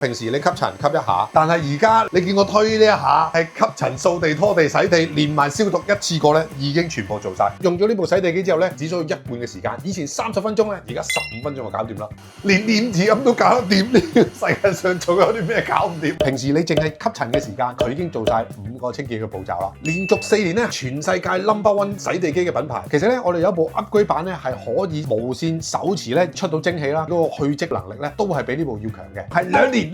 平時你吸塵吸一下，但係而家你見我推呢一下係吸塵、掃地、拖地、洗地，連埋消毒一次過咧，已經全部做晒。用咗呢部洗地機之後咧，只需要一半嘅時間。以前30分鐘咧，而家15分鐘就搞掂啦。連念字音都搞得掂，呢個世界上仲有啲咩搞唔掂？平時你淨係吸塵嘅時間，佢已經做晒5個清潔嘅步驟啦。連續4年咧，全世界 No.1 洗地機嘅品牌。其實咧，我哋有一部 upgrade 版咧，係可以無線手持咧出到蒸汽啦，嗰個去漬能力咧都係比呢部要強嘅。係2年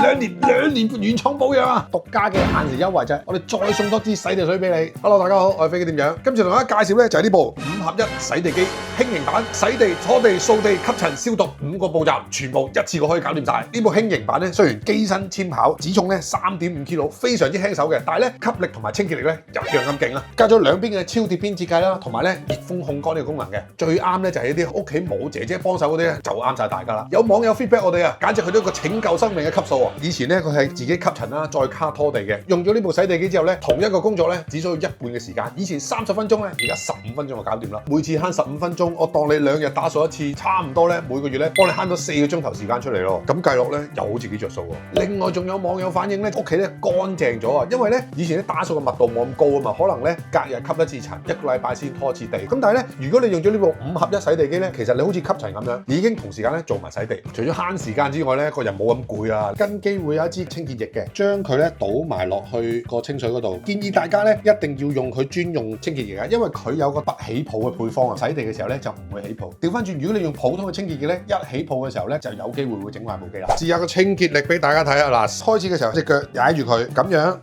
原廠保養啊！獨家嘅限時優惠啫，我哋再送多支洗地水俾你。Hello， 大家好，我係飛機店長。今次同大家介紹咧就係呢部5合1洗地機輕型版，洗地、拖地、掃地、吸塵、消毒5個步驟，全部一次過可以搞掂晒。呢部輕型版咧雖然機身纖巧，只重咧3.5 kg，非常之輕手嘅，但係咧吸力同埋清潔力咧一樣咁勁啦。加咗兩邊嘅超貼邊設計啦，同埋咧熱風控乾呢個功能嘅。最啱咧就係啲屋企冇姐姐幫手嗰啲咧，就啱晒大家啦。有網友 feedback 我哋啊，簡直去到一個拯救生命嘅級數啊！以前咧佢係自己吸塵啦，再卡拖地嘅。用咗呢部洗地機之後咧，同一個工作咧只需要一半嘅時間。以前30分鐘咧，而家15分鐘就搞掂啦。每次慳15分鐘，我當你2日打掃一次，差唔多咧每個月咧幫你慳到4個鐘頭時間出嚟咯。咁計落咧又好似幾着數喎。另外仲有網友反映咧，屋企咧乾淨咗啊，因為咧以前啲打掃嘅密度冇咁高啊嘛，可能咧隔日吸一次塵，1個禮拜先拖一次地。咁但係咧，如果你用咗呢部5合1洗地機咧，其實你好似吸塵咁樣，已經同時間咧做埋洗地。除咗慳時間之外咧，個人冇咁攰啊。跟機會有一支清潔液嘅，將佢咧倒埋落去個清水嗰度。建議大家咧一定要用佢專用清潔液啊，因為佢有個不起泡嘅配方啊，洗地嘅時候咧就唔會起泡。調翻轉，如果你用普通嘅清潔液咧，一起泡嘅時候咧就有機會整壞部機啦。試下個清潔力俾大家睇下嗱，開始嘅時候隻腳踩住佢，咁樣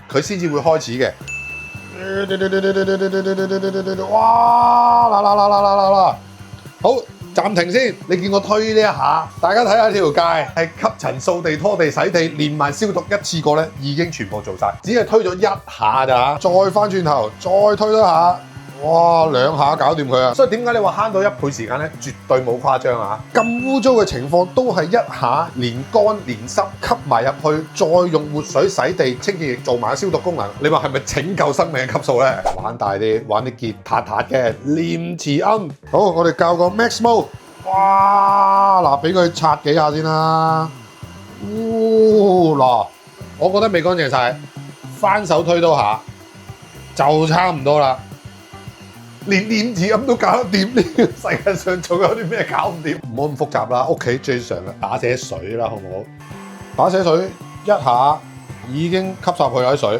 佢先至會開始嘅。哇！嗱，好。暫停先，你見我推呢一下，大家睇下呢條界係吸塵、掃地、拖地、洗地，連埋消毒一次過咧，已經全部做晒，只係推咗1下咋，再翻轉頭，再推多下，哇，2下搞掂佢啊！所以點解你話慳到1倍時間咧？絕對冇誇張啊！咁污糟嘅情況都係1下連乾連濕吸埋入去，再用活水洗地、清潔液做埋消毒功能，你話係咪拯救生命嘅級數咧？玩大啲，玩啲結塔嘅念慈庵。好，我哋教個 Max Mode。哇！嗱，俾佢刷幾下先啦。嗱，我覺得未乾淨晒，翻手推多下就差唔多啦。連念字音都搞得掂，呢個世界上仲有啲咩搞唔掂？唔好咁複雜啦，屋企最常嘅打瀉水啦，好唔好？打瀉水一下已經吸晒佢啲水，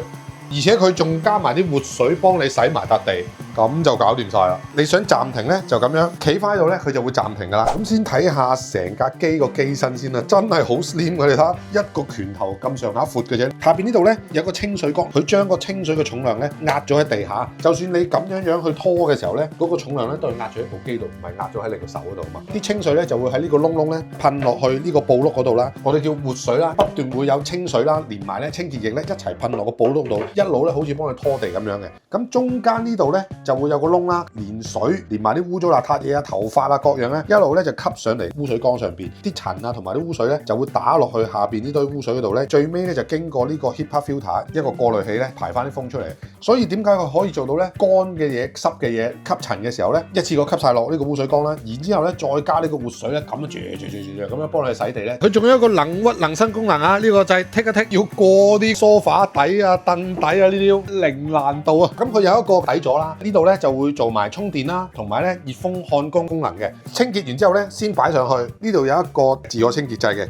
而且佢仲加埋啲活水幫你洗埋笪地，咁就搞掂晒啦。你想暫停咧，就咁樣企翻喺度咧，佢就會暫停噶啦。咁先睇下成架機個機身先啦，真係好 slim 嘅，你睇下一個拳頭咁上下闊嘅啫。下邊呢度咧有個清水缸，佢將個清水嘅重量咧壓咗喺地下。就算你咁樣去拖嘅時候咧，嗰個重量咧都係壓咗喺部機度，唔係壓咗喺你個手嗰度嘛。啲清水咧就會喺呢個窿窿咧噴落去呢個布碌嗰度啦。我哋叫活水啦，不斷會有清水啦，連埋咧清潔液咧一齊噴落個布碌度，一路咧好似幫你拖地咁樣嘅。咁中間呢度咧就會有個窿啦，連水連埋啲污糟邋遢嘢啊、頭髮啊各樣咧，一路咧就吸上嚟污水缸上邊，啲塵啊同埋啲污水咧就會打落去下邊呢堆污水嗰度咧，最尾咧就經過呢個 HEPA filter 一個過濾器咧排翻啲風出嚟。所以點解佢可以做到咧乾嘅嘢、濕嘅嘢吸塵嘅時候咧，一次過吸晒落呢個污水缸啦，然之後咧再加呢個活水咧，咁啊咁樣幫你洗地咧。佢仲有一個能屈能伸功能啊，呢個就係剔一剔要過啲梳化底啊、凳底啊呢啲零難度啊。咁佢有一個底座啦，呢度咧就會做埋充電啦，同埋咧熱風焊工功能嘅。清潔完之後咧，先擺上去，呢度有一個自我清潔掣嘅。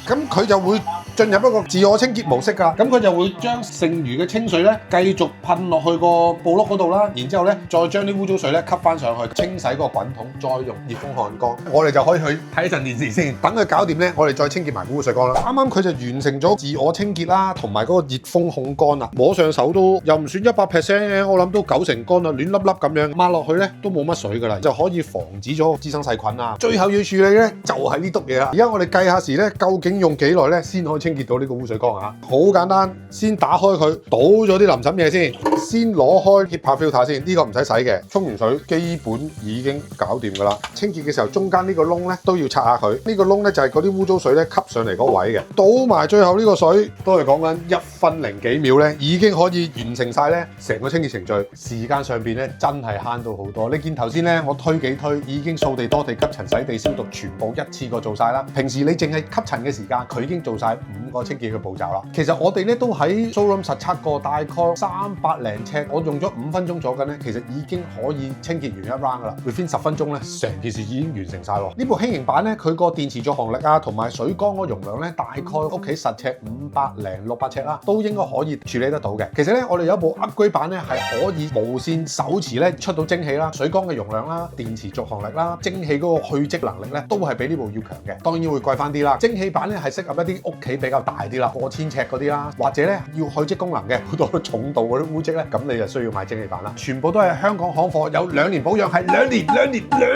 咁佢就會進入一個自我清潔模式㗎，咁佢就會將剩餘嘅清水咧繼續噴落去個布碌嗰度啦，然之後咧再將啲污糟水咧吸翻上去，清洗個滾筒，再用熱風焊缸。我哋就可以去睇一陣電視先，等佢搞掂咧，我哋再清潔埋污水缸啦。啱啱佢就完成咗自我清潔啦，同埋嗰個熱風控乾啦，摸上手都又唔算100% 嘅，我諗都90%乾啦，亂粒粒咁樣抹落去咧都冇乜水㗎啦，就可以防止咗滋生細菌啊。最後要處理咧就係呢篤嘢啦。而家我哋計下時咧，究竟用幾耐咧先可以清潔到呢個污水缸啊。好簡單，先打開佢，倒咗啲淋沈嘢先攞開 HEPA filter 先，呢個唔使洗嘅，沖完水基本已經搞掂㗎啦。清潔嘅時候，中間呢個窿咧都要拆下佢，呢個窿咧就係嗰啲污糟水咧吸上嚟嗰位嘅。倒埋最後呢個水，都係講緊1分零幾秒咧，已經可以完成晒咧成個清潔程序。時間上邊咧真係慳到好多。你見頭先咧，我推幾推已經掃地、拖地、吸塵、洗地、消毒，全部一次過做晒啦。平時你淨係吸塵嘅時間，佢已經做晒5個清潔嘅步驟啦。其實我哋咧都喺 showroom 實測過，大概300零尺，我用咗5分鐘左右咧，其實已經可以清潔完一 round 噶啦。within 10分鐘咧，成件事已經完成晒喎。呢部輕型版咧，佢個電池續航力啊，同埋水缸個容量咧，大概屋企實尺500零600尺啦，都應該可以處理得到嘅。其實咧，我哋有一部 upgrade 版咧，係可以無線手持咧出到蒸汽啦，水缸嘅容量啦，電池續航力啦，蒸汽嗰個去漬能力咧，都係比呢部要強嘅。當然會貴翻啲啦。蒸汽版咧係適合一啲屋企比較大啲啦，過千尺嗰啲啦，或者咧要去漬功能嘅好多重度嗰啲污漬咧，咁你就需要買蒸汽版啦。全部都係香港行貨，有2年保養，係兩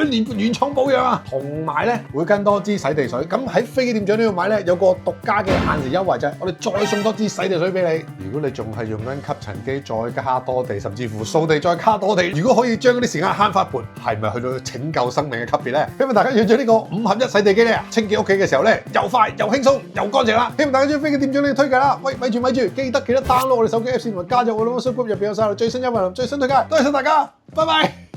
年原廠保養啊，同埋咧會跟多支洗地水。咁喺飛機店長呢度買咧，有個獨家嘅限時優惠就係我哋再送多支洗地水俾你。如果你仲係用緊吸塵機再加多地，甚至乎掃地再加多地，如果可以將嗰啲時間慳翻一半，係咪去到拯救生命嘅級別咧？希望大家用咗呢個5合1洗地機咧，清潔屋企嘅時候咧，又快又輕鬆又乾淨啦！希望大家中意飛機店長呢個推介啦。喂，咪住，記得 download 我哋手機 Apps 同埋加入我哋 WhatsApp group，入邊有晒最新優惠同最新推介。多謝晒大家，拜拜。